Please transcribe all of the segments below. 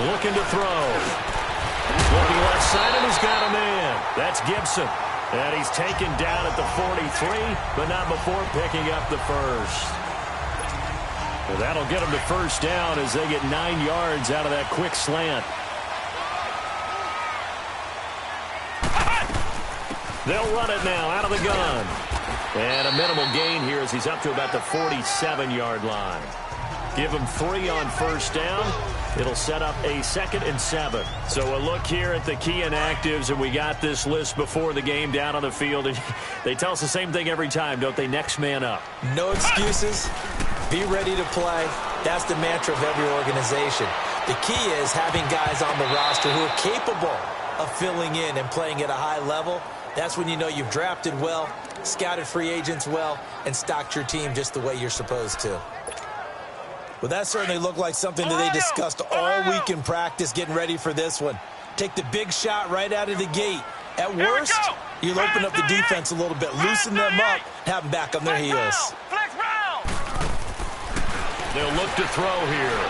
Looking to throw. Looking left side, and he's got a man. That's Gibson. And he's taken down at the 43, but not before picking up the first. Well, that'll get them to first down as they get 9 yards out of that quick slant. They'll run it now out of the gun. And a minimal gain here as he's up to about the 47-yard line. Give him 3 on first down. It'll set up a 2nd and 7. So a look here at the key inactives, and we got this list before the game down on the field. And they tell us the same thing every time, don't they? Next man up. No excuses. Be ready to play. That's the mantra of every organization. The key is having guys on the roster who are capable of filling in and playing at a high level. That's when you know you've drafted well, scouted free agents well, and stocked your team just the way you're supposed to. Well, that certainly looked like something that they discussed all week in practice getting ready for this one. Take the big shot right out of the gate. At worst, you'll open up the defense a little bit, loosen them up, have them back on their heels. They'll look to throw here.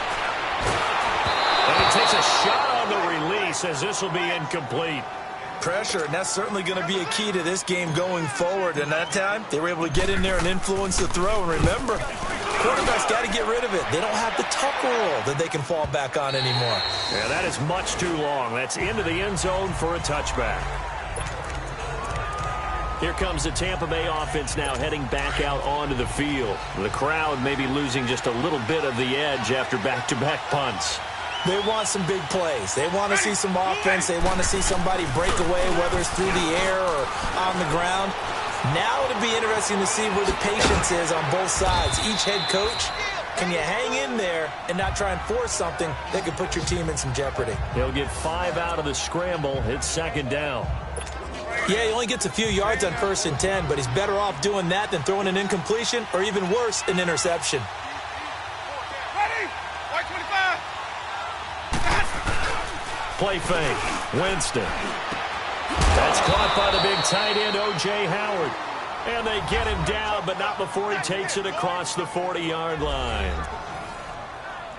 And he takes a shot on the release as this will be incomplete. Pressure, and that's certainly going to be a key to this game going forward. And that time, they were able to get in there and influence the throw. And remember, quarterbacks got to get rid of it. They don't have the tuck roll that they can fall back on anymore. Yeah, that is much too long. That's into the end zone for a touchback. Here comes the Tampa Bay offense now heading back out onto the field. The crowd may be losing just a little bit of the edge after back-to-back punts. They want some big plays. They want to see some offense. They want to see somebody break away, whether it's through the air or on the ground. Now it'll be interesting to see where the patience is on both sides. Each head coach, can you hang in there and not try and force something that could put your team in some jeopardy? He'll get 5 out of the scramble. It's 2nd down. Yeah, he only gets a few yards on 1st and 10, but he's better off doing that than throwing an incompletion or even worse, an interception. Play fake. Winston. That's caught by the big tight end, O.J. Howard. And they get him down, but not before he takes it across the 40-yard line.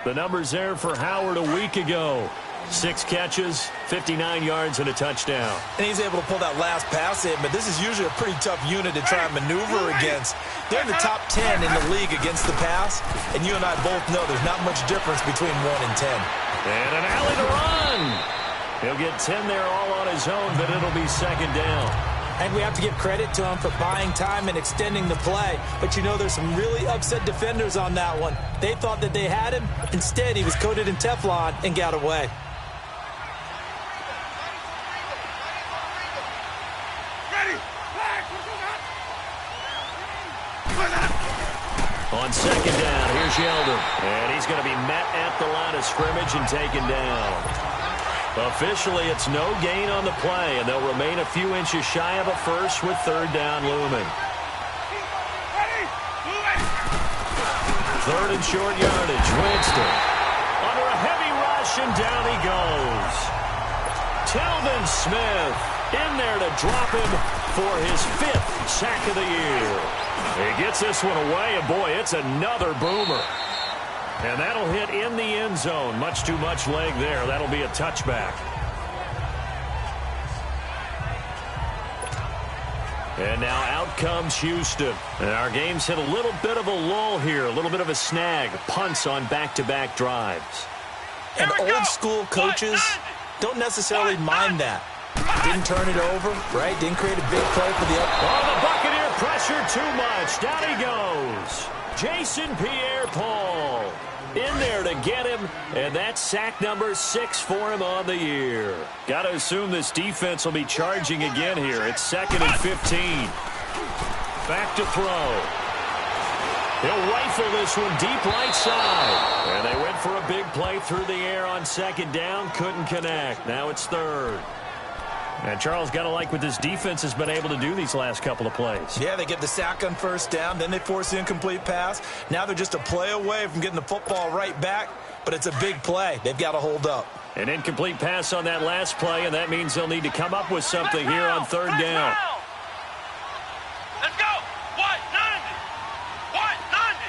The numbers there for Howard a week ago. 6 catches, 59 yards, and a touchdown. And he's able to pull that last pass in, but this is usually a pretty tough unit to try and maneuver against. They're in the top 10 in the league against the pass, and you and I both know there's not much difference between 1 and 10. And an alley to run. He'll get 10 there all on his own, but it'll be 2nd down. And we have to give credit to him for buying time and extending the play. But you know there's some really upset defenders on that one. They thought that they had him. Instead, he was coated in Teflon and got away. On 2nd down, here's Yeldon. And he's going to be met at the line of scrimmage and taken down. Officially, it's no gain on the play, and they'll remain a few inches shy of a first with 3rd down looming. 3rd and short yardage. Winston under a heavy rush, and down he goes. Telvin Smith in there to drop him for his 5th sack of the year. He gets this one away, and boy, it's another boomer. And that'll hit in the end zone. Much too much leg there. That'll be a touchback. And now out comes Houston. And our game's hit a little bit of a lull here, a little bit of a snag. Punts on back-to-back drives. And old-school coaches don't necessarily mind that. Didn't turn it over, right? Didn't create a big play for the up. Oh, the Buccaneer pressure too much. Down he goes. Jason Pierre-Paul in there to get him, and that's sack number 6 for him on the year. Got to assume this defense will be charging again here. It's 2nd and 15. Back to throw. He'll rifle this one deep right side. And they went for a big play through the air on 2nd down. Couldn't connect. Now it's 3rd. And Charles, got to like what this defense has been able to do these last couple of plays. Yeah, they get the sack on 1st down, then they force the incomplete pass. Now they're just a play away from getting the football right back, but it's a big play. They've got to hold up. An incomplete pass on that last play, and that means they'll need to come up with something here on 3rd down. Let's go! What? 90! What? 90!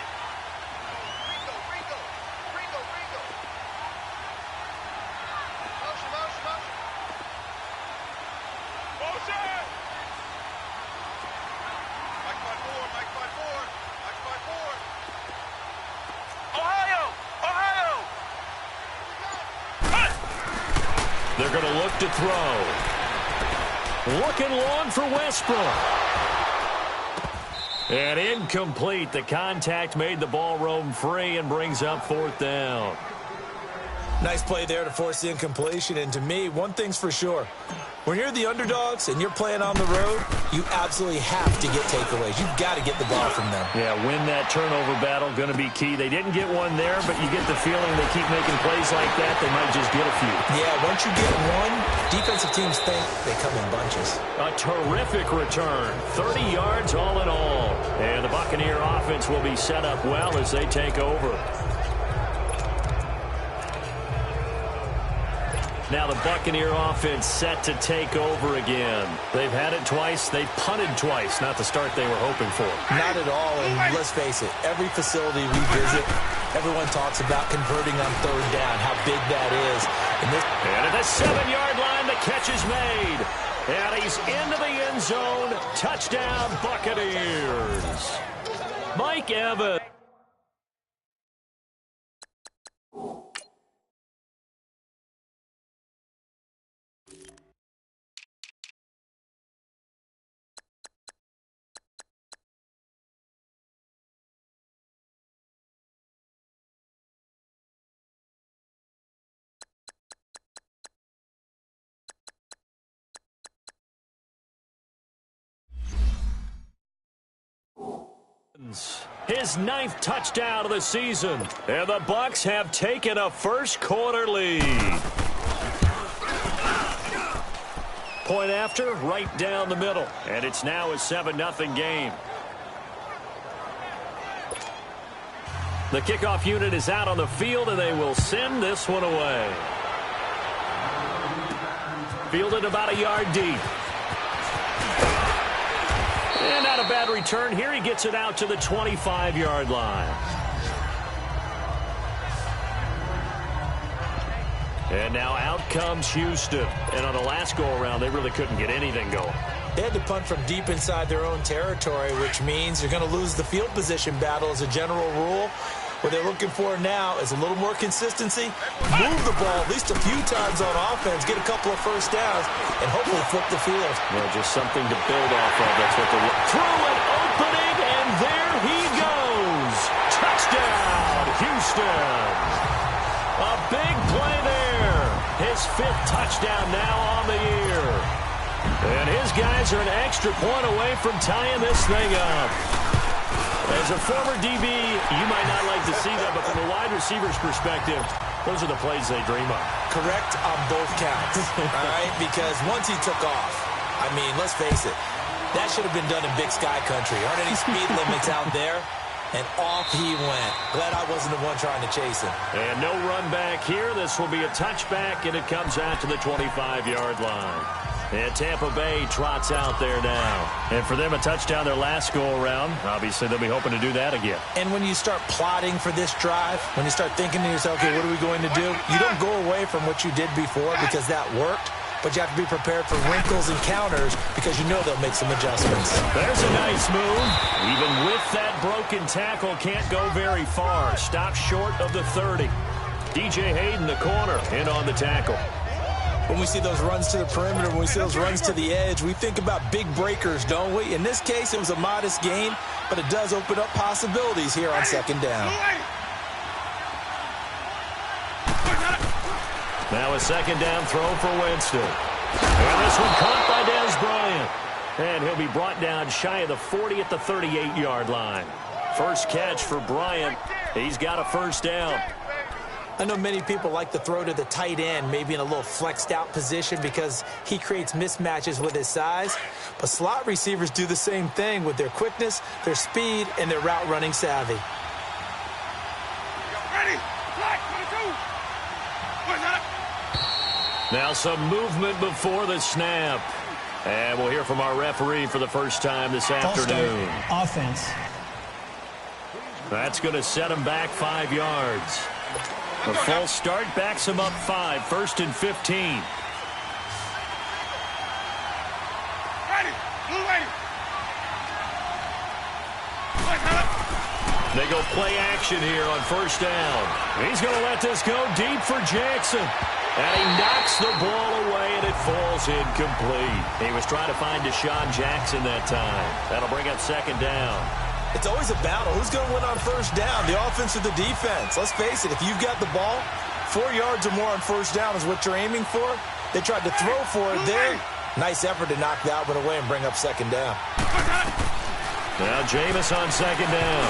They're going to look to throw. Looking long for Westbrook. And incomplete. The contact made the ball roam free and brings up 4th down. Nice play there to force the incompletion. And to me, one thing's for sure. When you're the underdogs and you're playing on the road, you absolutely have to get takeaways. You've got to get the ball from them. Yeah, win that turnover battle, going to be key. They didn't get one there, but you get the feeling they keep making plays like that, they might just get a few. Yeah, once you get one, defensive teams think they come in bunches. A terrific return, 30 yards all in all. And the Buccaneer offense will be set up well as they take over. Now the Buccaneer offense set to take over again. They've had it twice. They've punted twice. Not the start they were hoping for. Not at all. And let's face it, every facility we visit, everyone talks about converting on 3rd down, how big that is. And at the 7-yard line, the catch is made. And he's into the end zone. Touchdown, Buccaneers. Mike Evans. His 9th touchdown of the season. And the Bucs have taken a first-quarter lead. Point after, right down the middle. And it's now a 7-0 game. The kickoff unit is out on the field, and they will send this one away. Fielded about a yard deep. And not a bad return here. He gets it out to the 25-yard line. And now out comes Houston. And on the last go-around, they really couldn't get anything going. They had to punt from deep inside their own territory, which means they're going to lose the field position battle as a general rule. What they're looking for now is a little more consistency, move the ball at least a few times on offense, get a couple of first downs, and hopefully flip the field. Well, just something to build off of. That's what they're looking for. Through an opening, and there he goes. Touchdown, Houston. A big play there. His 5th touchdown now on the year. And his guys are an extra point away from tying this thing up. As a former DB, you might not like to see that, but from a wide receiver's perspective, those are the plays they dream of. Correct on both counts, all right? Because once he took off, I mean, let's face it, that should have been done in Big Sky Country. Aren't any speed limits out there? And off he went. Glad I wasn't the one trying to chase him. And no run back here. This will be a touchback, and it comes out to the 25-yard line. And Tampa Bay trots out there now. And for them, a touchdown their last go-around. Obviously, they'll be hoping to do that again. And when you start plotting for this drive, when you start thinking to yourself, okay, what are we going to do? You don't go away from what you did before because that worked. But you have to be prepared for wrinkles and counters because you know they'll make some adjustments. There's a nice move. Even with that broken tackle, can't go very far. Stop short of the 30. DJ Hayden, the corner, in on the tackle. When we see those runs to the perimeter, when we see those runs to the edge, we think about big breakers, don't we? In this case, it was a modest gain, but it does open up possibilities here on 2nd down. Now a 2nd down throw for Winston. And this one caught by Dez Bryant. And he'll be brought down shy of the 40 at the 38-yard line. First catch for Bryant. He's got a first down. I know many people like to throw to the tight end, maybe in a little flexed out position because he creates mismatches with his size. But slot receivers do the same thing with their quickness, their speed, and their route running savvy. Ready? Now some movement before the snap. And we'll hear from our referee for the first time this afternoon. Offense. That's going to set him back 5 yards. A false start backs him up 5, 1st and 15. Ready. Blue lady. They go play action here on first down. He's going to let this go deep for Jackson. And he knocks the ball away, and it falls incomplete. He was trying to find Deshaun Jackson that time. That'll bring up second down. It's always a battle. Who's going to win on first down, the offense or the defense? Let's face it, if you've got the ball, 4 yards or more on first down is what you're aiming for. They tried to throw for it there. Nice effort to knock that one away and bring up second down. Now Jameis on second down.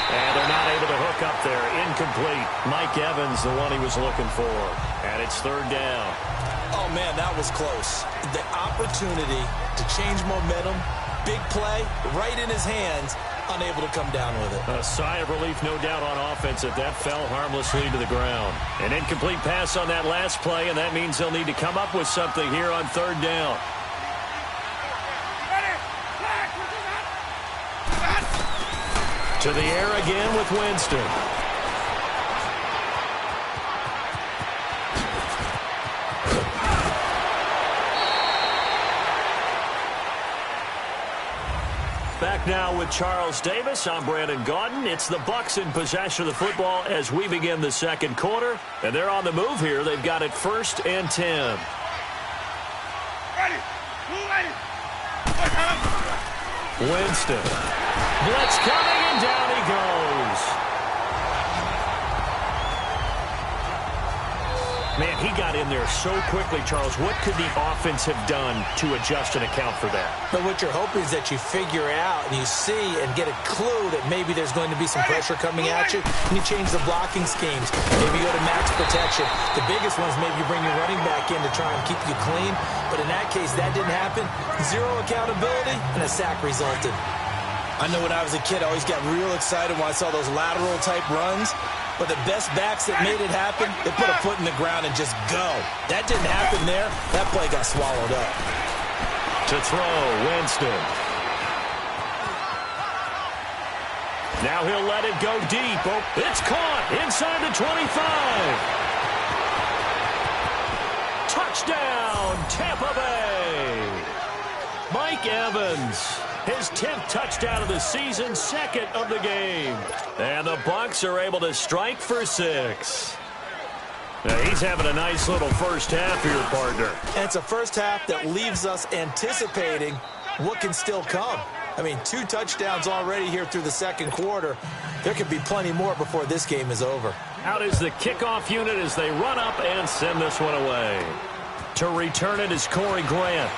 And they're not able to hook up there. Incomplete. Mike Evans, the one he was looking for. And it's third down. Oh, man, that was close. The opportunity to change momentum, big play, right in his hands, unable to come down with it. A sigh of relief, no doubt, on offense if that fell harmlessly to the ground. An incomplete pass on that last play, and that means they'll need to come up with something here on third down. To the air again with Winston. Back now with Charles Davis. I'm Brandon Gaudin. It's the Bucs in possession of the football as we begin the second quarter. And they're on the move here. They've got it 1st and 10. Winston. Blitz coming, and down he goes. Man, he got in there so quickly, Charles. What could the offense have done to adjust and account for that? But what you're hoping is that you figure out and you see and get a clue that maybe there's going to be some pressure coming at you, and you change the blocking schemes. Maybe you go to max protection. The biggest one is maybe you bring your running back in to try and keep you clean. But in that case, that didn't happen. Zero accountability, and a sack resulted. I know when I was a kid, I always got real excited when I saw those lateral-type runs. But the best backs that made it happen, they put a foot in the ground and just go. That didn't happen there. That play got swallowed up. To throw, Winston. Now he'll let it go deep. Oh, it's caught inside the 25. Touchdown, Tampa Bay. Mike Evans. His 10th touchdown of the season, 2nd of the game. And the Bucs are able to strike for 6. Now he's having a nice little first half here, partner. And it's a first half that leaves us anticipating what can still come. I mean, 2 touchdowns already here through the second quarter. There could be plenty more before this game is over. Out is the kickoff unit as they run up and send this one away. To return it is Corey Grant.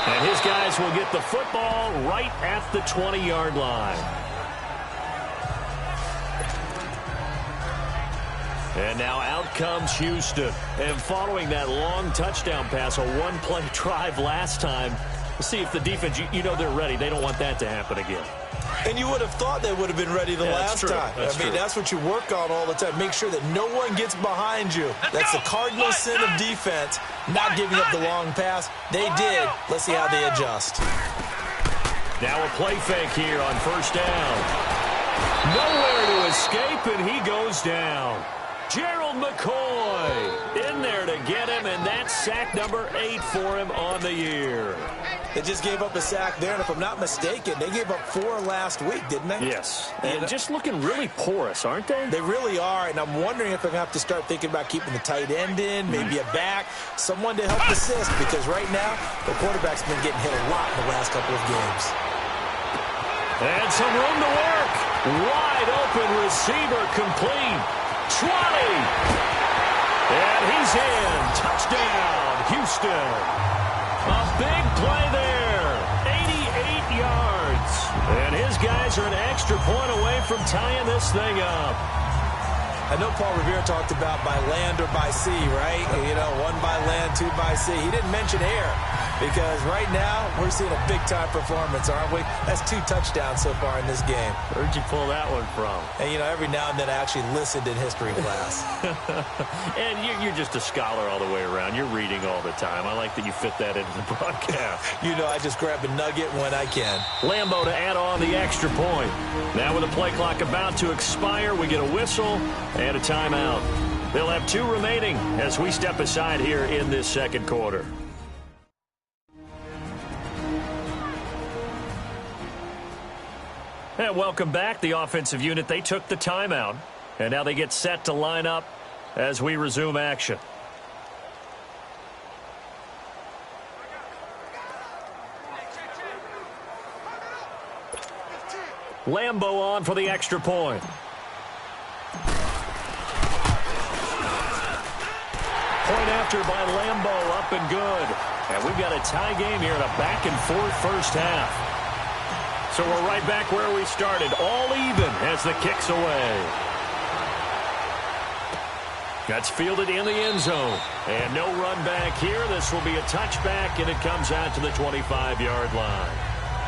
And his guys will get the football right at the 20-yard line. And now out comes Houston. And following that long touchdown pass, a one-play drive last time, we'll see if the defense, you know they're ready. They don't want that to happen again. And you would have thought they would have been ready the last time. That's what you work on all the time. Make sure that no one gets behind you. That's the cardinal sin of defense, not giving up the long pass. They did. Let's see how they adjust. Now a play fake here on first down. Nowhere to escape, and he goes down. Gerald McCoy in there to get him, and that's sack number 8 for him on the year. They just gave up a sack there, and if I'm not mistaken, they gave up 4 last week, didn't they? Yes, and just looking really porous, aren't they? They really are, and I'm wondering if they're going to have to start thinking about keeping the tight end in, maybe a back, someone to help assist, because right now, the quarterback's been getting hit a lot in the last couple of games. And some room to work. Wide open receiver complete. 20. And he's in. Touchdown, Houston. A big play there. 88 yards. And his guys are an extra point away from tying this thing up. I know Paul Revere talked about by land or by sea, right? You know, 1 by land, 2 by sea. He didn't mention air because right now we're seeing a big-time performance, aren't we? That's 2 touchdowns so far in this game. Where'd you pull that one from? And, you know, every now and then I actually listened in history class. And you're just a scholar all the way around. You're reading all the time. I like that you fit that into the broadcast. You know, I just grab a nugget when I can. Lambeau to add on the extra point. Now with the play clock about to expire, we get a whistle and a timeout. They'll have 2 remaining as we step aside here in this second quarter. And welcome back, the offensive unit. They took the timeout, and now they get set to line up as we resume action. Lambo on for the extra point. Point after by Lambo, up and good. And we've got a tie game here in a back-and-forth first half. So we're right back where we started, all even as the kick's away. That's fielded in the end zone. And no run back here. This will be a touchback, and it comes out to the 25-yard line.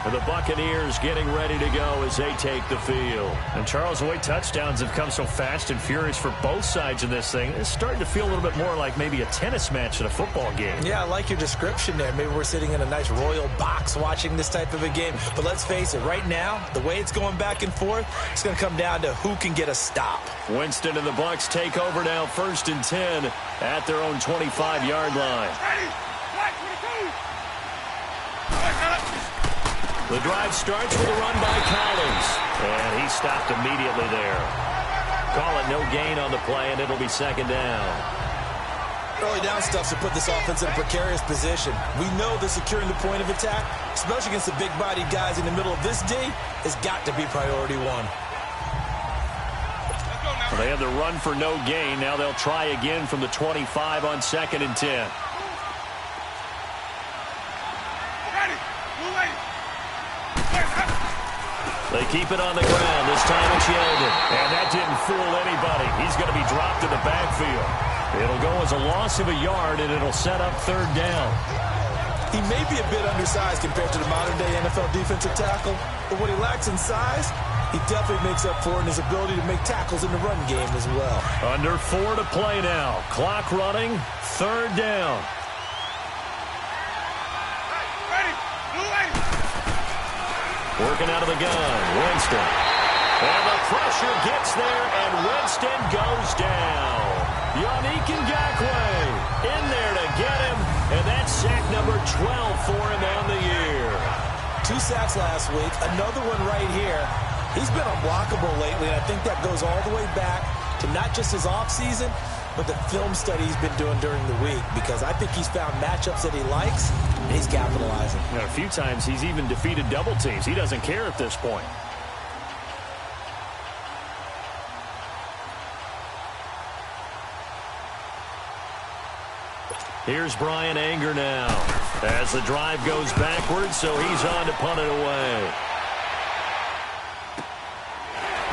And the Buccaneers getting ready to go as they take the field. And, Charles, the way touchdowns have come so fast and furious for both sides of this thing, it's starting to feel a little bit more like maybe a tennis match than a football game. Yeah, I like your description there. Maybe we're sitting in a nice royal box watching this type of a game. But let's face it, right now, the way it's going back and forth, it's going to come down to who can get a stop. Winston and the Bucs take over now, 1st and 10 at their own 25-yard line. The drive starts with a run by Collins, and he stopped immediately there. Call it no gain on the play, and it'll be 2nd down. Early down stuff to put this offense in a precarious position. We know that securing the point of attack, especially against the big-bodied guys in the middle of this D, has got to be priority one. Well, they have the run for no gain. Now they'll try again from the 25 on 2nd and 10. They keep it on the ground. This time it's Yeldon. And that didn't fool anybody. He's going to be dropped in the backfield. It'll go as a loss of a yard, and it'll set up 3rd down. He may be a bit undersized compared to the modern-day NFL defensive tackle, but what he lacks in size, he definitely makes up for in his ability to make tackles in the run game as well. Under 4 to play now. Clock running. 3rd down. Working out of the gun, Winston. And the pressure gets there, and Winston goes down. Yannick Ngakoue in there to get him, and that's sack number 12 for him on the year. 2 sacks last week, another one right here. He's been unblockable lately, and I think that goes all the way back to not just his offseason, but the film study he's been doing during the week, because I think he's found matchups that he likes, and he's capitalizing. You know, a few times he's even defeated double teams. He doesn't care at this point. Here's Brian Anger now as the drive goes backwards, so he's on to punt it away.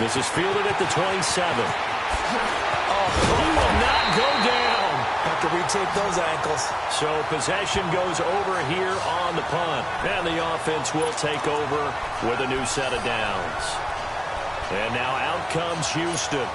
This is fielded at the 27. He will not go down. Have to retake those ankles. So possession goes over here on the punt. And the offense will take over with a new set of downs. And now out comes Houston.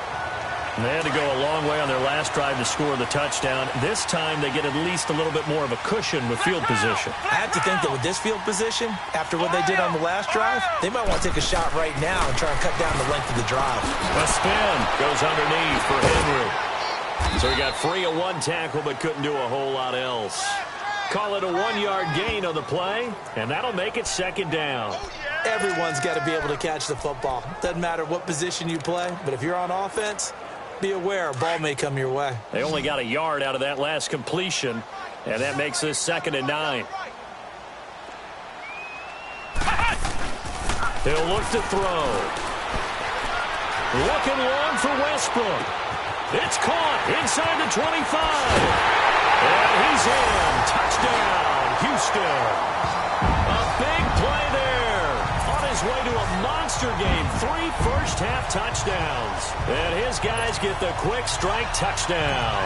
And they had to go a long way on their last drive to score the touchdown. This time they get at least a little bit more of a cushion with field position. I have to think that with this field position, after what they did on the last drive, they might want to take a shot right now and try and cut down the length of the drive. A spin goes underneath for Henry. So he got free of one tackle but couldn't do a whole lot else. Call it a 1-yard gain on the play, and that'll make it 2nd down. Everyone's got to be able to catch the football. Doesn't matter what position you play, but if you're on offense, be aware a ball may come your way. They only got a yard out of that last completion, and that makes this 2nd and 9. He'll look to throw. Looking long for Westbrook. It's caught inside the 25. And he's in. Touchdown, Houston. A big play there. On his way to a monster game. 3 first-half touchdowns. And his guys get the quick strike touchdown.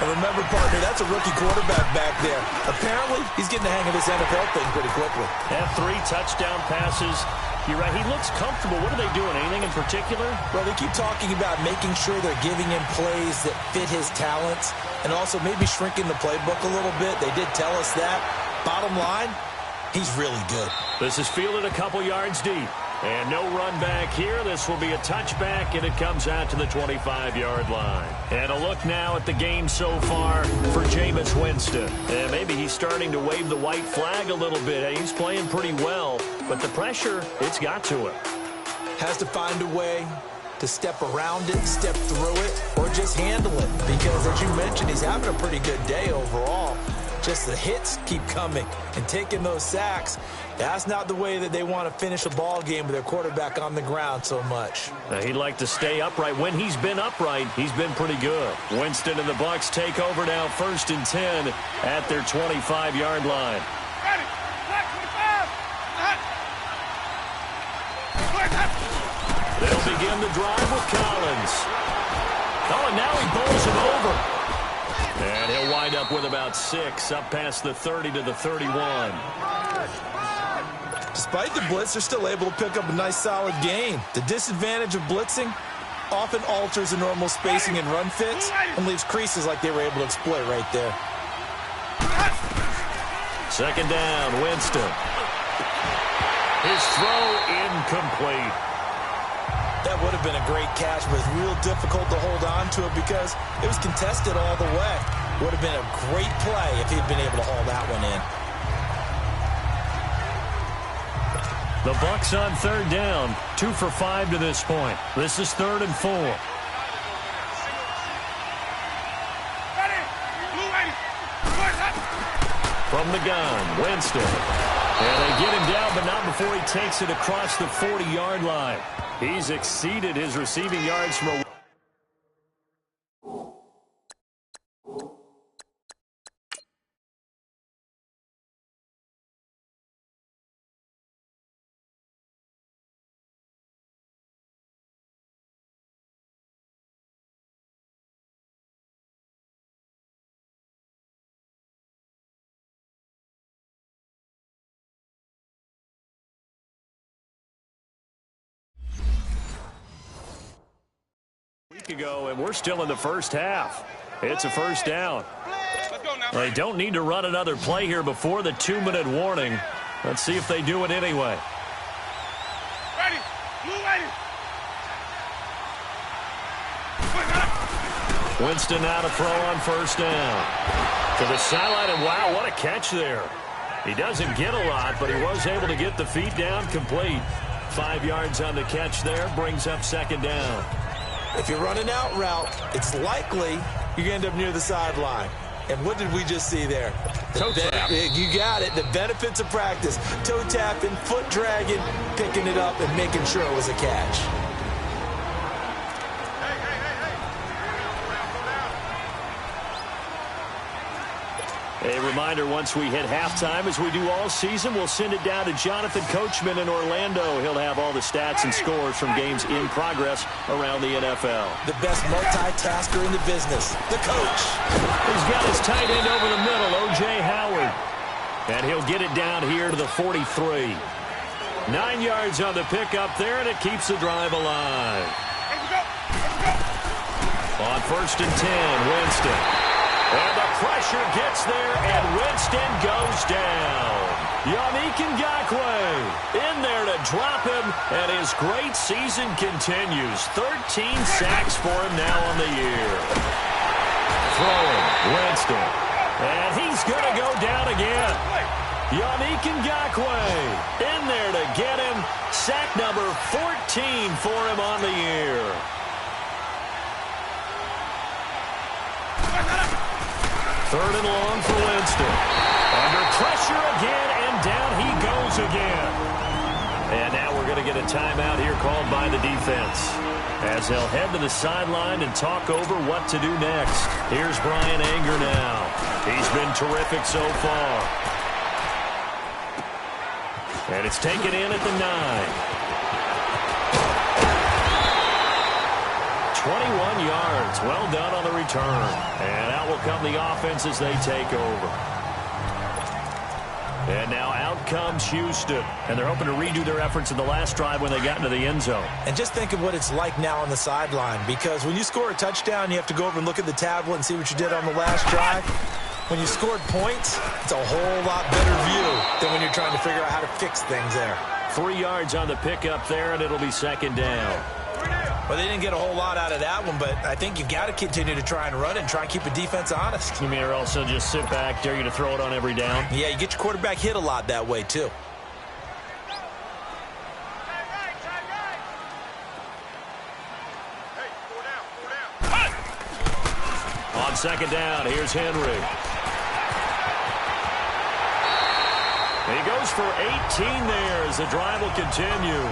And remember, partner, that's a rookie quarterback back there. Apparently, he's getting the hang of this NFL thing pretty quickly. Have 3 touchdown passes. You're right. He looks comfortable. What are they doing? Anything in particular? Well, they keep talking about making sure they're giving him plays that fit his talents and also maybe shrinking the playbook a little bit. They did tell us that. Bottom line, he's really good. This is fielded a couple yards deep. And no run back here. This will be a touchback, and it comes out to the 25-yard line. And a look now at the game so far for Jameis Winston. And maybe he's starting to wave the white flag a little bit. He's playing pretty well. but the pressure, it's got to him. Has to find a way to step around it, step through it, or just handle it. Because, as you mentioned, he's having a pretty good day overall. Just the hits keep coming and taking those sacks. That's not the way that they want to finish a ball game with their quarterback on the ground so much. He'd like to stay upright. When he's been upright, he's been pretty good. Winston and the Bucs take over now, 1st and 10 at their 25-yard line. Ready. Black 25. They'll begin the drive with Collins. Oh, and now he bowls him over. And he'll wind up with about 6, up past the 30 to the 31. Despite the blitz, they're still able to pick up a nice, solid gain. The disadvantage of blitzing often alters the normal spacing and run fits and leaves creases like they were able to exploit right there. 2nd down, Winston. His throw incomplete. That would have been a great catch, but it's real difficult to hold on to it because it was contested all the way. Would have been a great play if he'd been able to haul that one in. The Bucs on 3rd down, 2 for 5 to this point. This is 3rd and 4. From the gun, Winston. And they get him down, but not before he takes it across the 40-yard line. He's exceeded his receiving yards from a... ago, and we're still in the first half. It's a 1st down. They don't need to run another play here before the 2-minute warning. Let's see if they do it anyway. Ready. Blue ready. Winston now to throw on 1st down. To the sideline, and wow, what a catch there. He doesn't get a lot, but he was able to get the feet down complete. 5 yards on the catch there, brings up 2nd down. If you're running out route, it's likely you're going to end up near the sideline. And what did we just see there? Toe tap. You got it. The benefits of practice. Toe tapping, foot dragging, picking it up, and making sure it was a catch. A reminder, once we hit halftime, as we do all season, we'll send it down to Jonathan Coachman in Orlando. He'll have all the stats and scores from games in progress around the NFL. The best multitasker in the business, the coach. He's got his tight end over the middle, O.J. Howard. And he'll get it down here to the 43. 9 yards on the pickup there, and it keeps the drive alive. On 1st and 10, Winston. And the pressure gets there, and Winston goes down. Yannick Ngakoue in there to drop him, and his great season continues. 13 sacks for him now on the year. Throwing, Winston. And he's going to go down again. Yannick Ngakoue in there to get him. Sack number 14 for him on the year. Third and long for Winston. Under pressure again, and down he goes again. And now we're going to get a timeout here called by the defense, as they'll head to the sideline and talk over what to do next. Here's Brian Anger now. He's been terrific so far. And it's taken in at the 9. 21 yards. Well done on the return. And out will come the offense as they take over. And now out comes Houston. And they're hoping to redo their efforts in the last drive when they got into the end zone. And just think of what it's like now on the sideline. Because when you score a touchdown, you have to go over and look at the tablet and see what you did on the last drive. When you scored points, it's a whole lot better view than when you're trying to figure out how to fix things there. 3 yards on the pickup there, and it'll be 2nd down. Well, they didn't get a whole lot out of that one, but I think you've got to continue to try and run it and try and keep the defense honest. You mean or also just sit back, dare you to throw it on every down? Yeah, you get your quarterback hit a lot that way, too. On second down, here's Henry. He goes for 18 there as the drive will continue.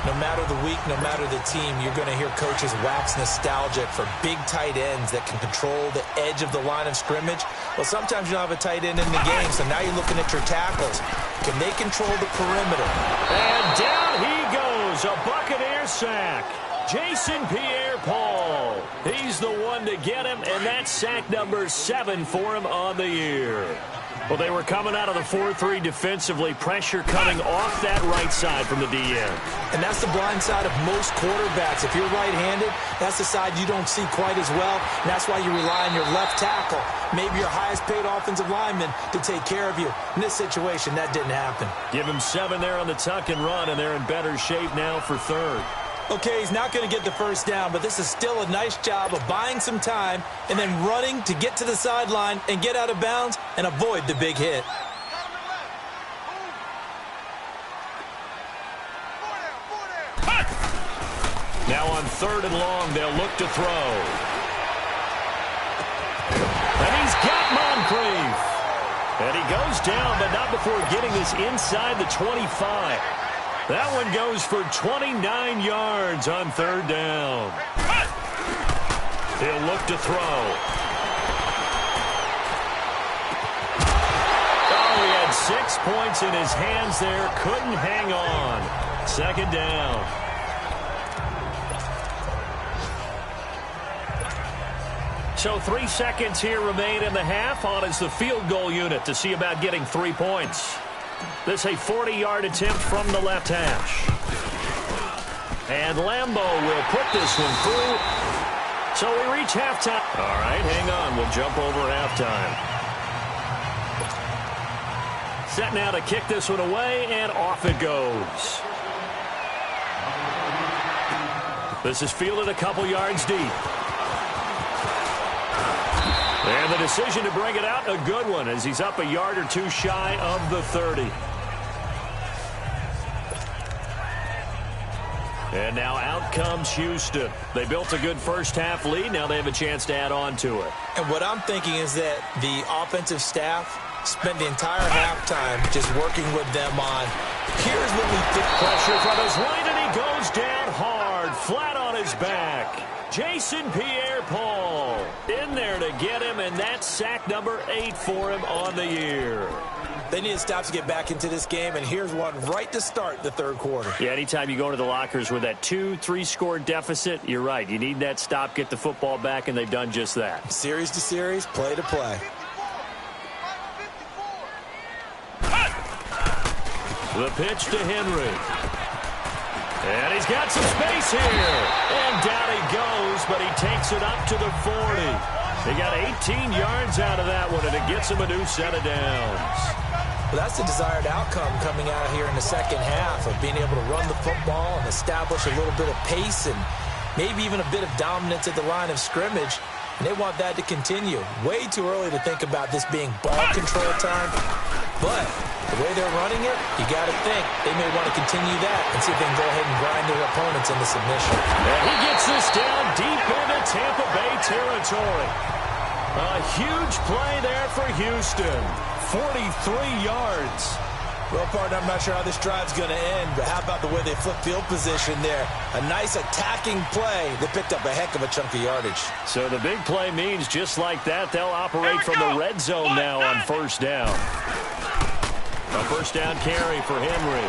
No matter the week, no matter the team, you're going to hear coaches wax nostalgic for big tight ends that can control the edge of the line of scrimmage. Well, sometimes you don't have a tight end in the game, so now you're looking at your tackles. Can they control the perimeter? And down he goes, a Buccaneer sack. Jason Pierre-Paul. He's the one to get him, and that's sack number 7 for him on the year. Well, they were coming out of the 4-3 defensively. Pressure coming off that right side from the DN. And that's the blind side of most quarterbacks. If you're right-handed, that's the side you don't see quite as well. And that's why you rely on your left tackle, maybe your highest-paid offensive lineman, to take care of you. In this situation, that didn't happen. Give him 7 there on the tuck and run, and they're in better shape now for third. Okay, he's not going to get the first down, but this is still a nice job of buying some time and then running to get to the sideline and get out of bounds and avoid the big hit. Now on 3rd and long, they'll look to throw. And he's got Moncrief. And he goes down, but not before getting this inside the 25. That one goes for 29 yards on 3rd down. He'll look to throw. Oh, he had 6 points in his hands there. Couldn't hang on. 2nd down. So 3 seconds here remain in the half. On is the field goal unit to see about getting 3 points. This a 40-yard attempt from the left hash. And Lambeau will put this one through. So we reach halftime. All right, hang on. We'll jump over halftime. Set now to kick this one away, and off it goes. This is fielded a couple yards deep. And the decision to bring it out, a good one, as he's up a yard or two shy of the 30. And now out comes Houston. They built a good first-half lead. Now they have a chance to add on to it. And what I'm thinking is that the offensive staff spent the entire halftime just working with them on, here's what we think. Pressure from his right, and he goes down hard, flat on his back. Jason Pierre-Paul in there to get him, and that's sack number 8 for him on the year. They need to stop to get back into this game, and here's one right to start the 3rd quarter. Yeah, anytime you go into the lockers with that 2-3 score deficit, you're right. You need that stop, get the football back, and they've done just that. Series to series, play to play. The pitch to Henry. And he's got some space here. And down he goes, but he takes it up to the 40. He got 18 yards out of that one, and it gets him a new set of downs. Well, that's the desired outcome coming out here in the second half, of being able to run the football and establish a little bit of pace and maybe even a bit of dominance at the line of scrimmage. And they want that to continue. Way too early to think about this being ball control time. But the way they're running it, you got to think they may want to continue that and see if they can go ahead and grind their opponents into submission. And he gets this down deep into Tampa Bay territory. A huge play there for Houston. 43 yards. Well, partner, I'm not sure how this drive's going to end, but how about the way they flip field position there? A nice attacking play. They picked up a heck of a chunk of yardage. So the big play means just like that, they'll operate from the red zone now on 1st down. A 1st down carry for Henry.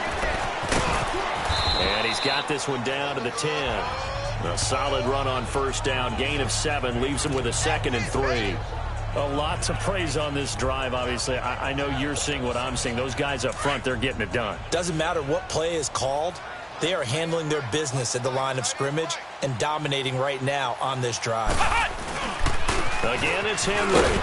And he's got this one down to the 10. A solid run on 1st down. Gain of 7 leaves him with a 2nd and 3. A lot to praise on this drive, obviously. I know you're seeing what I'm seeing. Those guys up front, they're getting it done. Doesn't matter what play is called. They are handling their business at the line of scrimmage and dominating right now on this drive. Again, it's Henry.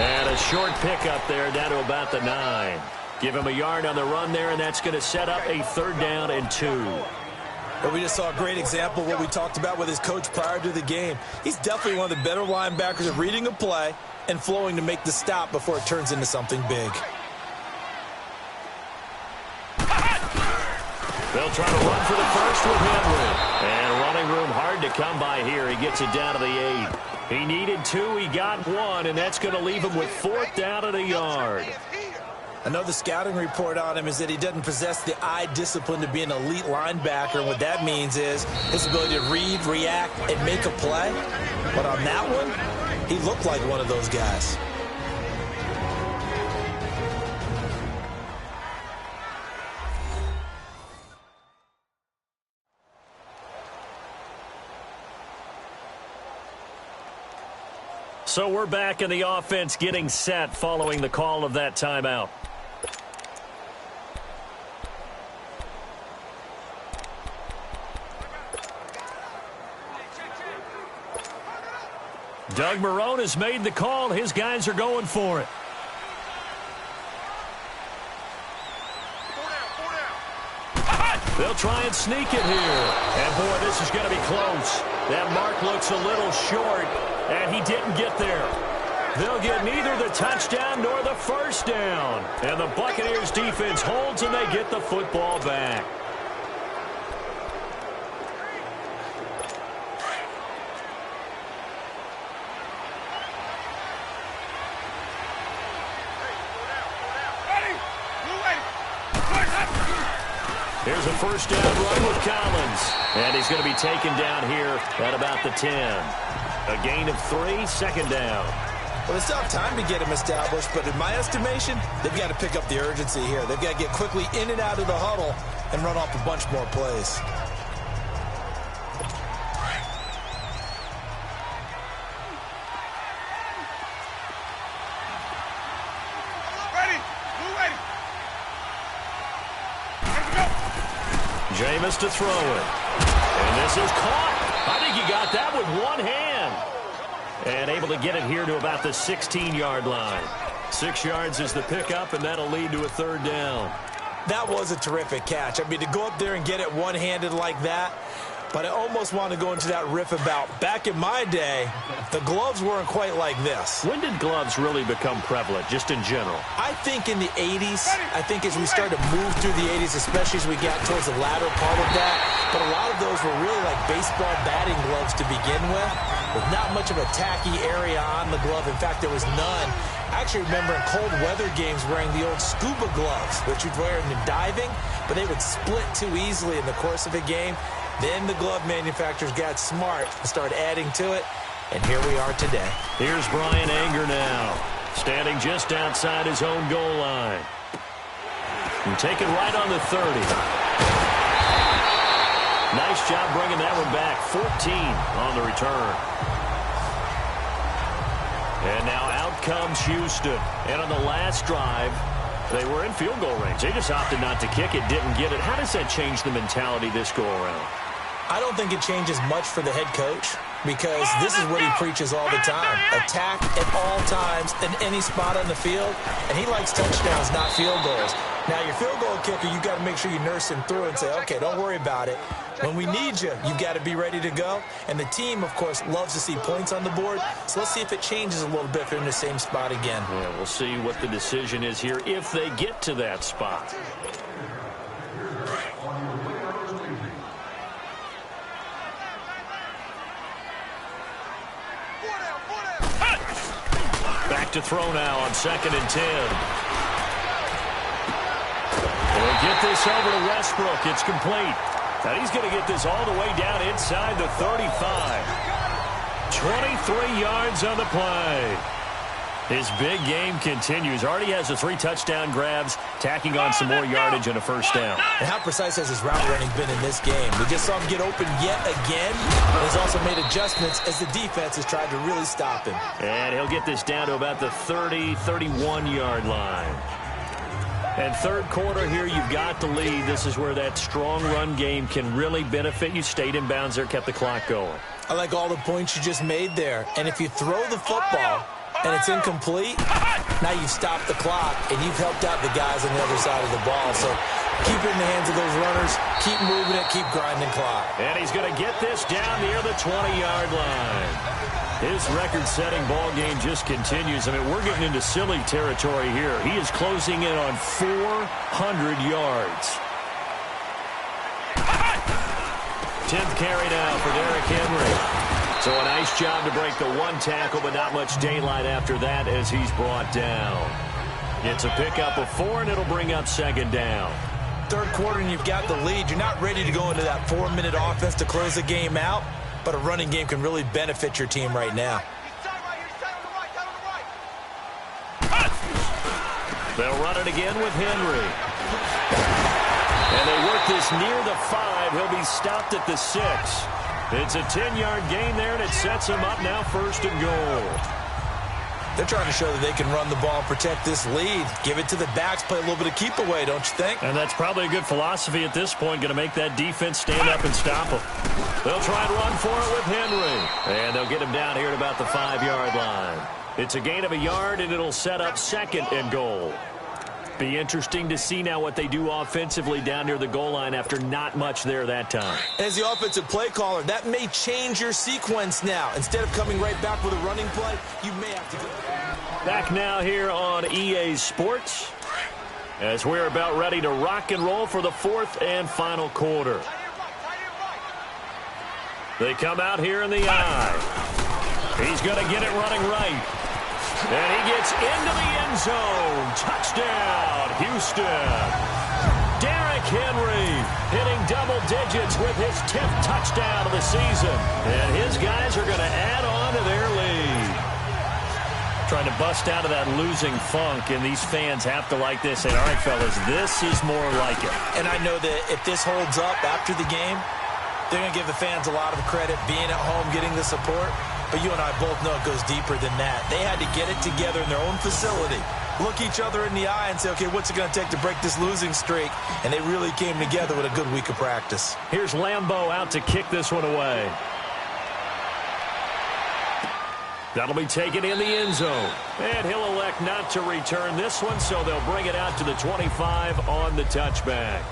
And a short pickup there down to about the 9. Give him a yard on the run there, and that's going to set up a 3rd down and 2. But we just saw a great example of what we talked about with his coach prior to the game. He's definitely one of the better linebackers at reading a play and flowing to make the stop before it turns into something big. They'll try to run for the first with Henry. And running room hard to come by here. He gets it down to the 8. He needed 2. He got 1, and that's going to leave him with 4th down at a yard. I know the scouting report on him is that he doesn't possess the eye discipline to be an elite linebacker. And what that means is his ability to read, react, and make a play. But on that one, he looked like one of those guys. So we're back in the offense getting set following the call of that timeout. Doug Marrone has made the call. His guys are going for it. They'll try and sneak it here. And, boy, this is going to be close. That mark looks a little short, and he didn't get there. They'll get neither the touchdown nor the first down. And the Buccaneers defense holds, and they get the football back. Here's a first down run with Collins. And he's going to be taken down here at about the 10. A gain of 3, 2nd down. Well, it's not time to get him established, but in my estimation, they've got to pick up the urgency here. They've got to get quickly in and out of the huddle and run off a bunch more plays. Jameis to throw it. And this is caught. I think he got that with one hand. And able to get it here to about the 16-yard line. 6 yards is the pickup, and that'll lead to a 3rd down. That was a terrific catch. I mean, to go up there and get it one-handed like that, but I almost want to go into that riff about back in my day, the gloves weren't quite like this. When did gloves really become prevalent, just in general? I think in the 80s. I think as we started to move through the 80s, especially as we got towards the latter part of that. But a lot of those were really like baseball batting gloves to begin with not much of a tacky area on the glove. In fact, there was none. I actually remember in cold weather games wearing the old scuba gloves, which you'd wear in the diving, but they would split too easily in the course of a game. Then the glove manufacturers got smart and started adding to it, and here we are today. Here's Brian Anger now, standing just outside his own goal line. And taken right on the 30. Nice job bringing that one back. 14 on the return. And now out comes Houston. And on the last drive, they were in field goal range. They just opted not to kick it, didn't get it. How does that change the mentality this go around? I don't think it changes much for the head coach, because this is what he preaches all the time. Attack at all times in any spot on the field, and he likes touchdowns, not field goals. Now, your field goal kicker, you've got to make sure you nurse him through and say, okay, don't worry about it. When we need you, you've got to be ready to go. And the team, of course, loves to see points on the board. So let's see if it changes a little bit if they're in the same spot again. Yeah, we'll see what the decision is here if they get to that spot. Back to throw now on 2nd and 10. They'll get this over to Westbrook. It's complete. And he's going to get this all the way down inside the 35. 23 yards on the play. His big game continues. Already has the 3 touchdown grabs, tacking on some more yardage and a first down. And how precise has his route running been in this game? We just saw him get open yet again. And he's also made adjustments as the defense has tried to really stop him. And he'll get this down to about the 30, 31-yard line. And third quarter here, you've got the lead. This is where that strong run game can really benefit you. Stayed in bounds there, kept the clock going. I like all the points you just made there. And if you throw the football and it's incomplete, now you've stopped the clock and you've helped out the guys on the other side of the ball. So keep it in the hands of those runners. Keep moving it. Keep grinding clock. And he's going to get this down near the 20-yard line. His record-setting ball game just continues. I mean, we're getting into silly territory here. He is closing in on 400 yards. 10th carry now for Derrick Henry. So a nice job to break the one tackle, but not much daylight after that as he's brought down. It's a pickup of 4, and it'll bring up 2nd down. Third quarter, and you've got the lead. You're not ready to go into that 4-minute offense to close the game out, but a running game can really benefit your team right now. They'll run it again with Henry. And they work this near the 5. He'll be stopped at the 6. It's a 10-yard gain there, and it sets him up now 1st and goal. They're trying to show that they can run the ball and protect this lead. Give it to the backs, play a little bit of keep away, don't you think? And that's probably a good philosophy at this point, going to make that defense stand up and stop them. They'll try and run for it with Henry. And they'll get him down here at about the 5-yard line. It's a gain of a yard, and it'll set up 2nd and goal. Be interesting to see now what they do offensively down near the goal line after not much there that time. As the offensive play caller, that may change your sequence now. Instead of coming right back with a running play, you may have to go. Back now here on EA Sports as we're about ready to rock and roll for the 4th and final quarter. They come out here in the I. He's going to get it running right. And he gets into the end zone. Touchdown, Houston. Derrick Henry hitting double digits with his 10th touchdown of the season. And his guys are going to add on to their lead. Trying to bust out of that losing funk, and these fans have to like this. Say, all right, fellas, this is more like it. And I know that if this holds up after the game, they're going to give the fans a lot of credit, being at home, getting the support. But you and I both know it goes deeper than that. They had to get it together in their own facility, look each other in the eye and say, okay, what's it going to take to break this losing streak? And they really came together with a good week of practice. Here's Lambeau out to kick this one away. That'll be taken in the end zone. And he'll elect not to return this one, so they'll bring it out to the 25 on the touchback.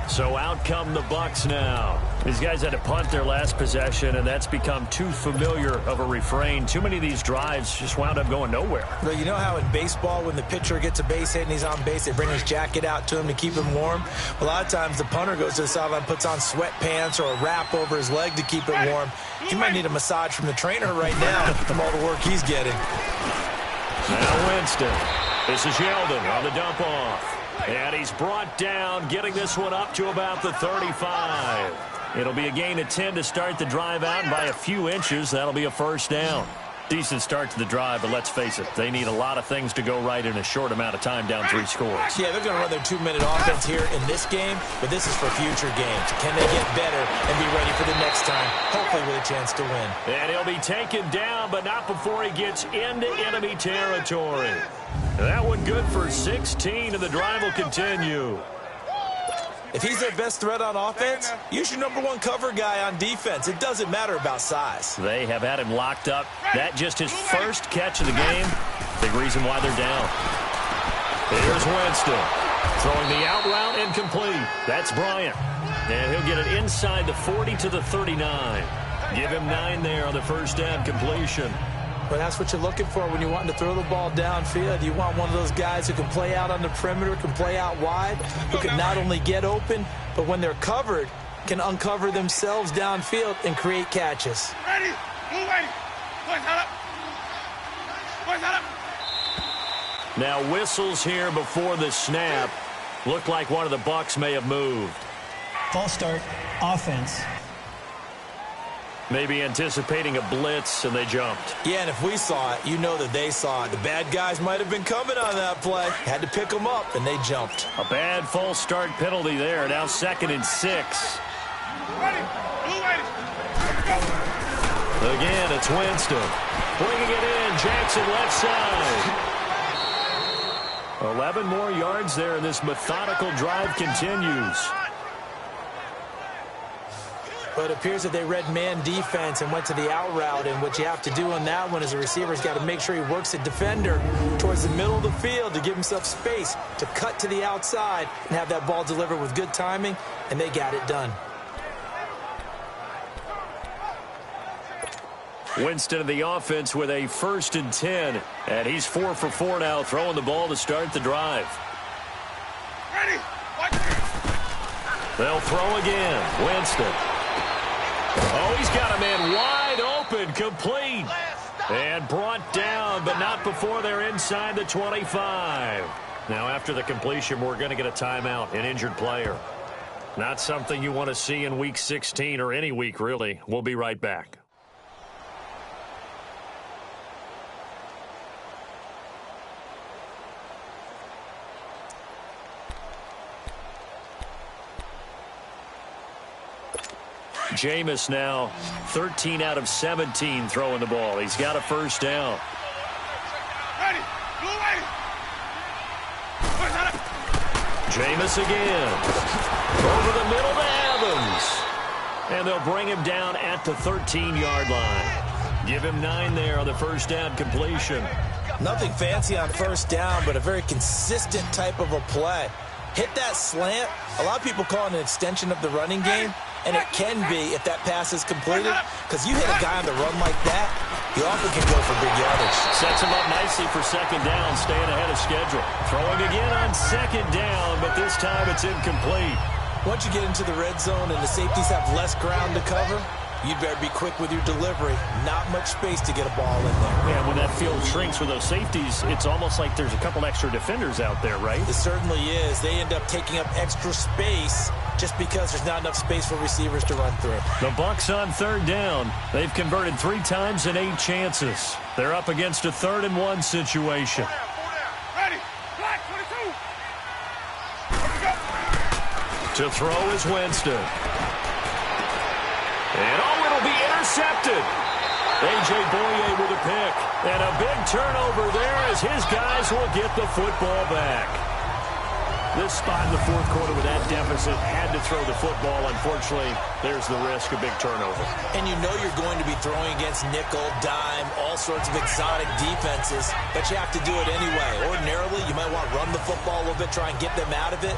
So out come the Bucs now. These guys had to punt their last possession, and that's become too familiar of a refrain. Too many of these drives just wound up going nowhere. Well, you know how in baseball, when the pitcher gets a base hit and he's on base, they bring his jacket out to him to keep him warm? A lot of times the punter goes to the sideline, puts on sweatpants or a wrap over his leg to keep it warm. He might need a massage from the trainer right now from all the work he's getting. Now Winston. This is Yeldon on the dump off. And he's brought down, getting this one up to about the 35. It'll be a gain of 10 to start the drive out, and by a few inches, that'll be a 1st down. Decent start to the drive, but let's face it, they need a lot of things to go right in a short amount of time, down 3 scores. Yeah, they're going to run their 2-minute offense here in this game, but this is for future games. Can they get better and be ready for the next time, hopefully with a chance to win? And he'll be taken down, but not before he gets into enemy territory. That one good for 16, and the drive will continue. If he's their best threat on offense, use your #1 cover guy on defense. It doesn't matter about size. They have had him locked up. That just his first catch of the game. Big reason why they're down. Here's Winston. Throwing the out route incomplete. That's Bryant. And he'll get it inside the 40 to the 39. Give him 9 there on the first down completion. But that's what you're looking for when you're wanting to throw the ball downfield. You want one of those guys who can play out on the perimeter, can play out wide, who can not only get open, but when they're covered, can uncover themselves downfield and create catches. Ready, move ready. Boys, hold up. Boys, hold up. Now whistles here before the snap. Looked like one of the Bucs may have moved. False start, offense. Maybe anticipating a blitz, and they jumped. Yeah, and if we saw it, you know that they saw it. The bad guys might have been coming on that play. Had to pick them up, and they jumped. A bad false start penalty there. Now 2nd and 6. Ready, move ready. Again, it's Winston. Bringing it in, Jackson left side. 11 more yards there, and this methodical drive continues. But it appears that they read man defense and went to the out route, and what you have to do on that one is a receiver's got to make sure he works a defender towards the middle of the field to give himself space to cut to the outside and have that ball delivered with good timing, and they got it done. Winston of the offense with a 1st and 10, and he's 4 for 4 now, throwing the ball to start the drive. Ready, watch. They'll throw again. Winston. He's got a man wide open, complete. And brought down, but not before they're inside the 25. Now, after the completion, we're going to get a timeout, an injured player. Not something you want to see in Week 16 or any week, really. We'll be right back. Jameis now 13 out of 17 throwing the ball. He's got a first down. Ready. Blue ready. Jameis again. Over the middle to Evans. And they'll bring him down at the 13-yard line. Give him 9 there on the first down completion. Nothing fancy on first down, but a very consistent type of a play. Hit that slant. A lot of people call it an extension of the running game. And it can be if that pass is completed, because you hit a guy on the run like that, you often can go for big yardage. Sets him up nicely for second down, staying ahead of schedule. Throwing again on second down, but this time it's incomplete. Once you get into the red zone and the safeties have less ground to cover, you'd better be quick with your delivery. Not much space to get a ball in there. Yeah, when that field shrinks with those safeties, it's almost like there's a couple extra defenders out there, right? It certainly is. They end up taking up extra space just because there's not enough space for receivers to run through. The Bucs on third down. They've converted 3 times in 8 chances. They're up against a 3rd and 1 situation. Ready. Black 22. To throw is Winston. And it'll be intercepted. A.J. Boye with a pick. And a big turnover there as his guys will get the football back. This spot in the fourth quarter with that deficit, had to throw the football. Unfortunately, there's the risk of big turnover. And you know you're going to be throwing against nickel, dime, all sorts of exotic defenses, but you have to do it anyway. Ordinarily, you might want to run the football a little bit, try and get them out of it.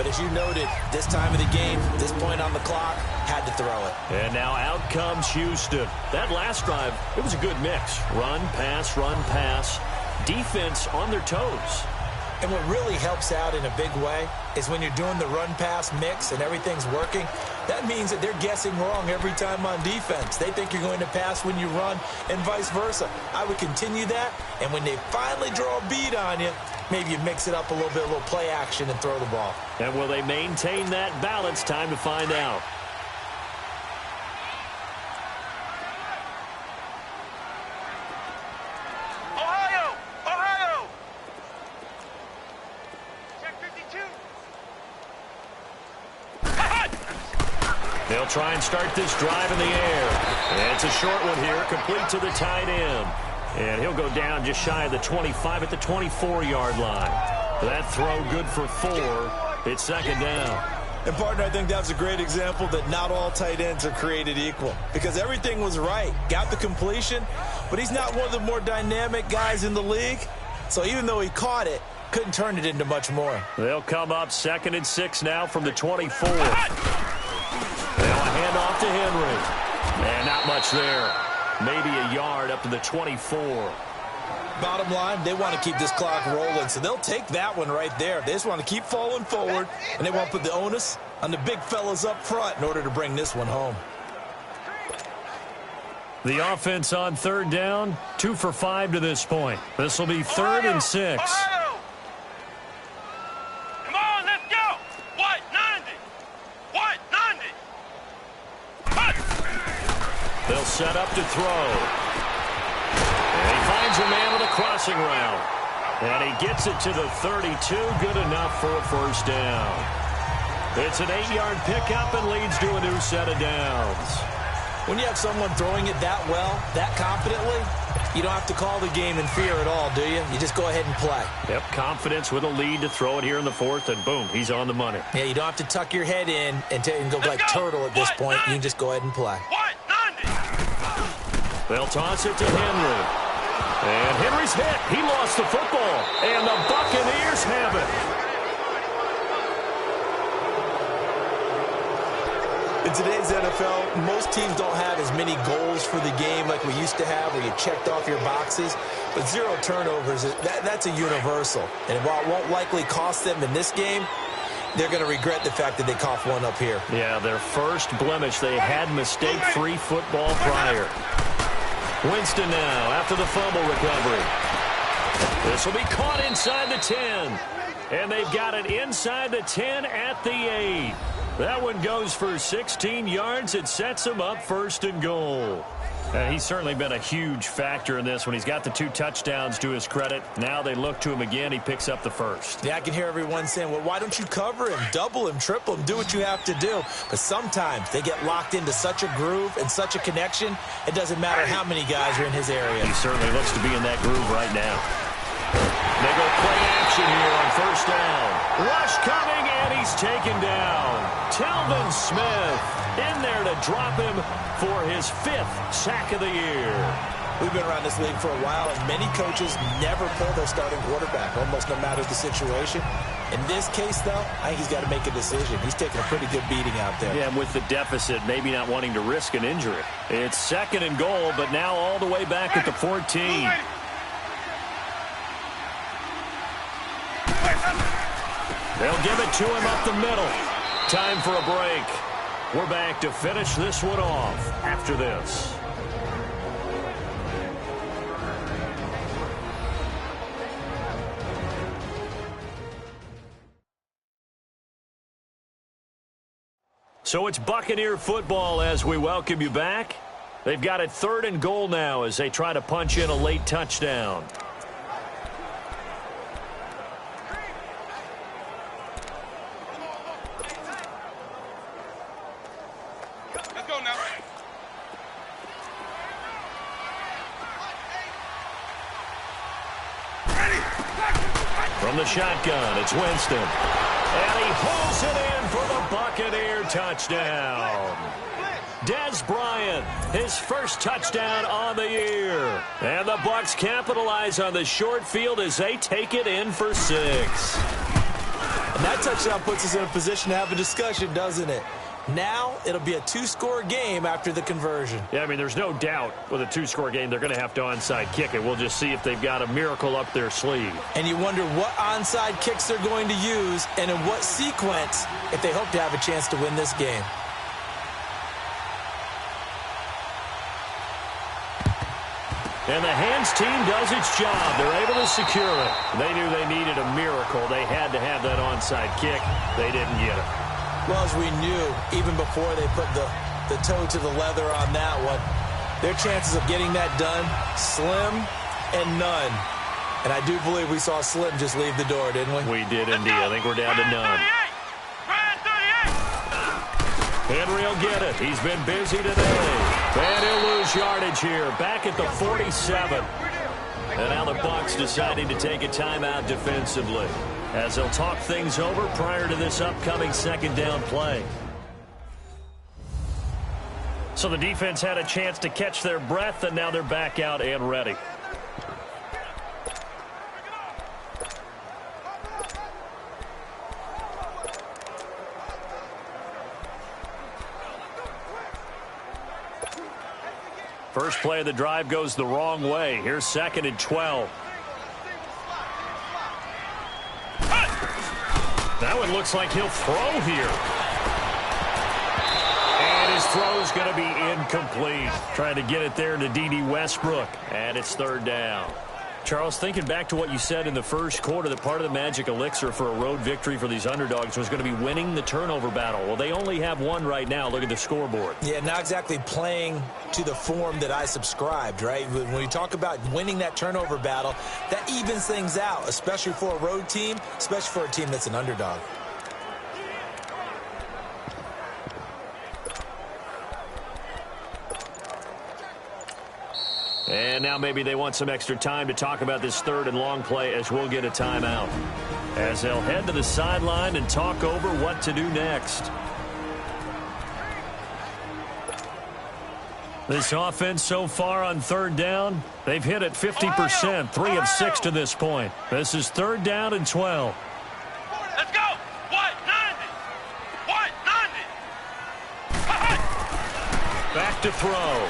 But as you noted, this time of the game, this point on the clock, had to throw it. And now out comes Houston. That last drive, it was a good mix. Run, pass, defense on their toes. And what really helps out in a big way is when you're doing the run-pass mix and everything's working, that means that they're guessing wrong every time on defense. They think you're going to pass when you run and vice versa. I would continue that, and when they finally draw a bead on you, maybe you mix it up a little bit, a little play action, and throw the ball. And will they maintain that balance? Time to find out. They'll try and start this drive in the air. And it's a short one here, complete to the tight end. And he'll go down just shy of the 25 at the 24-yard line. That throw good for 4. It's second down. And, partner, I think that's a great example that not all tight ends are created equal. Because everything was right. Got the completion, but he's not one of the more dynamic guys in the league. So even though he caught it, couldn't turn it into much more. They'll come up 2nd and 6 now from the 24. They'll hand off to Henry. And not much there. Maybe a yard up to the 24. Bottom line, they want to keep this clock rolling, so they'll take that one right there. They just want to keep falling forward, and they want to put the onus on the big fellas up front in order to bring this one home. The offense on third down, 2 for 5 to this point. This will be 3rd and 6. Ohio. Come on, let's go. White 90. White 90. Hut. They'll set up to throw. And he finds a man with a crossing route. And he gets it to the 32. Good enough for a first down. It's an 8-yard pickup and leads to a new set of downs. When you have someone throwing it that well, that confidently, you don't have to call the game in fear at all, do you? You just go ahead and play. Yep, confidence with a lead to throw it here in the 4th, and boom, he's on the money. Yeah, you don't have to tuck your head in and go like turtle at this point. You can just go ahead and play. White 90. They'll toss it to Henry. And Henry's hit. He lost the football. And the Buccaneers have it. In today's NFL, most teams don't have as many goals for the game like we used to have where you checked off your boxes. But 0 turnovers, that's a universal. And while it won't likely cost them in this game, they're going to regret the fact that they coughed one up here. Yeah, their first blemish. They had mistake-free football prior. Winston now after the fumble recovery. This will be caught inside the 10. And they've got it inside the 10 at the 8. That one goes for 16 yards. It sets them up 1st and goal. He's certainly been a huge factor in this when he's got the 2 touchdowns to his credit. Now they look to him again. He picks up the 1st. Yeah, I can hear everyone saying, well, why don't you cover him, double him, triple him, do what you have to do. But sometimes they get locked into such a groove and such a connection, it doesn't matter how many guys are in his area. He certainly looks to be in that groove right now. They go play action here on 1st down. Rush coming, and he's taken down. Telvin Smith in there to drop him for his 5th sack of the year. We've been around this league for a while, and many coaches never pull their starting quarterback, almost no matter the situation. In this case, though, I think he's got to make a decision. He's taking a pretty good beating out there. Yeah, and with the deficit, maybe not wanting to risk an injury. It's 2nd and goal, but now all the way back at the 14. They'll give it to him up the middle. Time for a break. We're back to finish this one off after this. So it's Buccaneer football as we welcome you back. They've got it 3rd and goal now as they try to punch in a late touchdown. From the shotgun, it's Winston. And he pulls it in for the Buccaneer touchdown. Dez Bryant, his 1st touchdown on the year. And the Bucs capitalize on the short field as they take it in for 6. And that touchdown puts us in a position to have a discussion, doesn't it? Now it'll be a 2-score game after the conversion. Yeah, I mean, there's no doubt with a 2-score game they're going to have to onside kick it. We'll just see if they've got a miracle up their sleeve. And you wonder what onside kicks they're going to use and in what sequence if they hope to have a chance to win this game. And the hands team does its job. They're able to secure it. They knew they needed a miracle. They had to have that onside kick. They didn't get it. Well, as we knew, even before they put the toe to the leather on that one, their chances of getting that done, slim and none. And I do believe we saw Slim just leave the door, didn't we? We did indeed. I think we're down to none. Henry will get it. He's been busy today. And he'll lose yardage here. Back at the 47. And now the Bucs deciding to take a timeout defensively, as they'll talk things over prior to this upcoming 2nd down play. So the defense had a chance to catch their breath, and now they're back out and ready. First play of the drive goes the wrong way. Here's 2nd and 12. That one looks like he'll throw here. And his throw's going to be incomplete. Trying to get it there to D.D. Westbrook. And it's 3rd down. Charles, thinking back to what you said in the first quarter, that part of the magic elixir for a road victory for these underdogs was going to be winning the turnover battle. Well, they only have one right now. Look at the scoreboard. Yeah, not exactly playing to the form that I subscribed, right? When you talk about winning that turnover battle, that evens things out, especially for a road team, especially for a team that's an underdog. And now maybe they want some extra time to talk about this 3rd and long play, as we'll get a timeout, as they'll head to the sideline and talk over what to do next. This offense so far on 3rd down, they've hit it 50%, 3 of 6 to this point. This is 3rd down and 12. Let's go! 190! 190! Back to throw.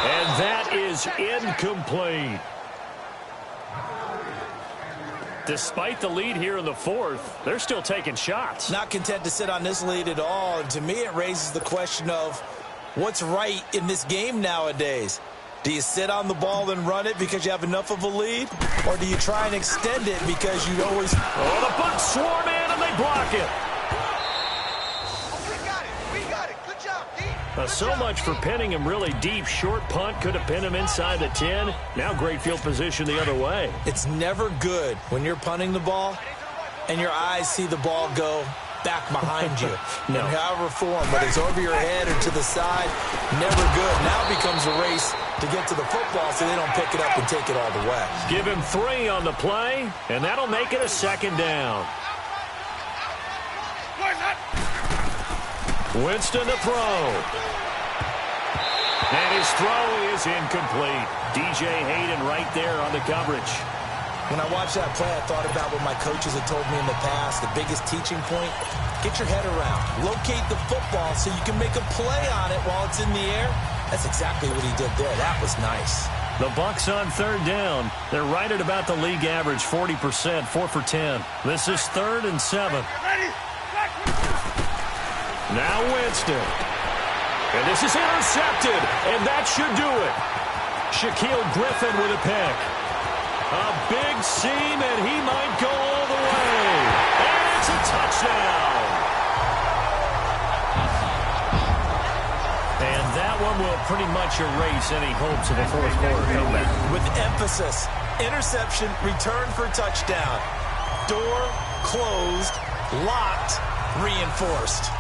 And that is incomplete. Despite the lead here in the fourth, they're still taking shots. Not content to sit on this lead at all. And to me, it raises the question of what's right in this game nowadays. Do you sit on the ball and run it because you have enough of a lead? Or do you try and extend it because you always... Oh, the Bucs swarm in and they block it. We got it. Good job, D. So much for pinning him really deep. Short punt could have pinned him inside the 10. Now great field position the other way. It's never good when you're punting the ball and your eyes see the ball go back behind you. No. In however form, whether it's over your head or to the side, never good. Now it becomes a race to get to the football so they don't pick it up and take it all the way. Give him 3 on the play, and that'll make it a second down. Winston to throw. And his throw is incomplete. DJ Hayden right there on the coverage. When I watched that play, I thought about what my coaches had told me in the past. The biggest teaching point, get your head around. Locate the football so you can make a play on it while it's in the air. That's exactly what he did there. That was nice. The Bucs on third down. They're right at about the league average, 40%, 4 for 10. This is 3rd and 7. Now Winston. And this is intercepted, and that should do it. Shaquille Griffin with a pick. A big seam, and he might go all the way. And it's a touchdown. And that one will pretty much erase any hopes of a fourth quarter comeback. With emphasis, interception, return for touchdown. Door closed, locked, reinforced.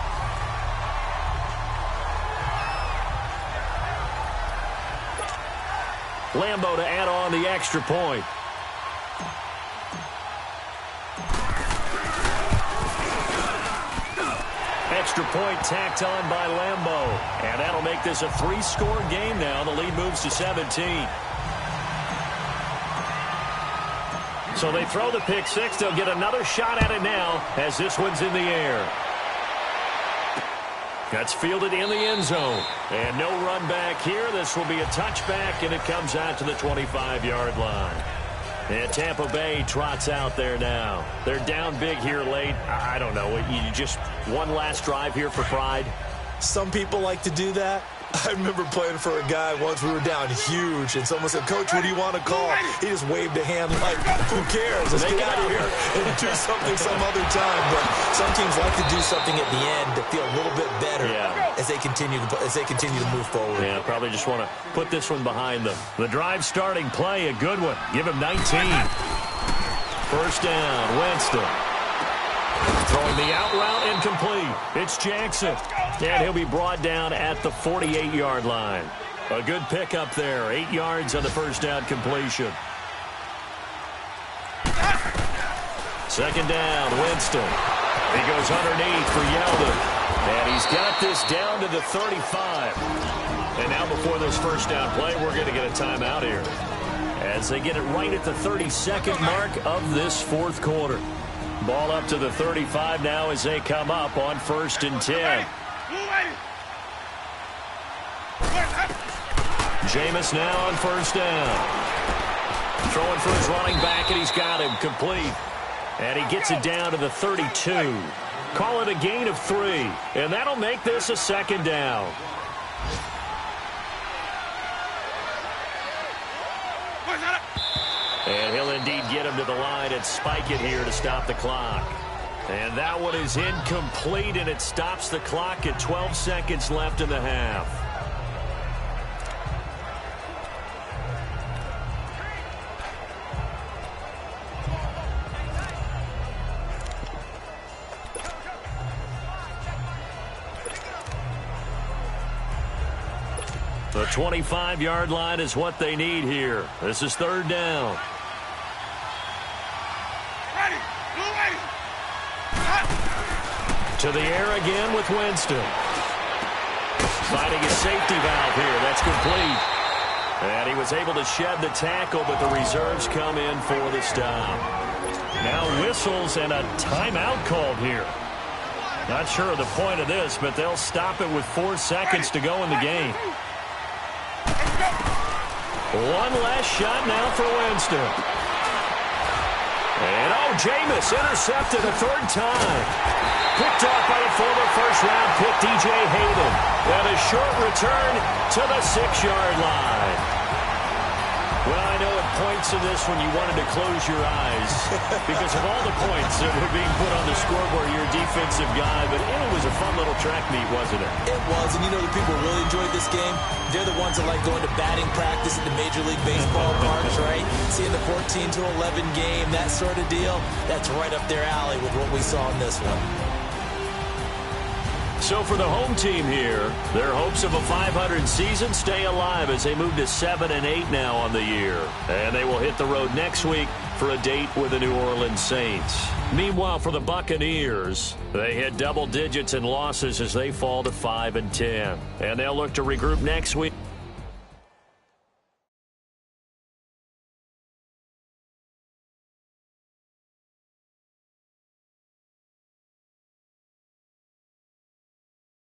Lambo to add on the extra point. Extra point tacked on by Lambo. And that'll make this a 3-score game now. The lead moves to 17. So they throw the pick six. They'll get another shot at it now as this one's in the air. That's fielded in the end zone. And no run back here. This will be a touchback, and it comes out to the 25-yard line. And Tampa Bay trots out there now. They're down big here late. I don't know. You just one last drive here for pride? Some people like to do that. I remember playing for a guy once. We were down huge, and someone said, "Coach, what do you want to call?" He just waved a hand like, "Who cares? Let's get out of here and do something some other time." But some teams like to do something at the end to feel a little bit better as they continue to move forward. Yeah, probably just want to put this one behind them. The drive starting play, a good one. Give him 19. First down, Winston. Throwing the out route, incomplete. It's Jackson. And he'll be brought down at the 48-yard line. A good pickup there. 8 yards on the first down completion. Second down, Winston. He goes underneath for Yeldon. And he's got this down to the 35. And now before this first down play, we're going to get a timeout here. As they get it right at the 32nd mark of this fourth quarter. Ball up to the 35 now as they come up on 1st and 10. Jameis now on first down. Throwing for his running back, and he's got him complete. And he gets it down to the 32. Call it a gain of 3. And that'll make this a second down. And he'll indeed get him to the line and spike it here to stop the clock. And that one is incomplete, and it stops the clock at 12 seconds left in the half. The 25-yard line is what they need here. This is third down. To the air again with Winston. Finding a safety valve here. That's complete. And he was able to shed the tackle, but the reserves come in for the stop. Now whistles and a timeout called here. Not sure of the point of this, but they'll stop it with 4 seconds to go in the game. One last shot now for Winston. And Jameis intercepted a third time. Picked off by the former first-round pick, DJ Hayden. And a short return to the 6-yard line. Well, I know at points in this when you wanted to close your eyes because of all the points that were being put on the scoreboard, you're a defensive guy, but it was a fun little track meet, wasn't it? It was, and you know the people who really enjoyed this game? They're the ones that like going to batting practice at the Major League Baseball parks, right? Seeing the 14-11 game, that sort of deal, that's right up their alley with what we saw in this one. So for the home team here, their hopes of a 500 season stay alive as they move to 7-8 now on the year. And they will hit the road next week for a date with the New Orleans Saints. Meanwhile, for the Buccaneers, they hit double digits in losses as they fall to 5-10. And they'll look to regroup next week.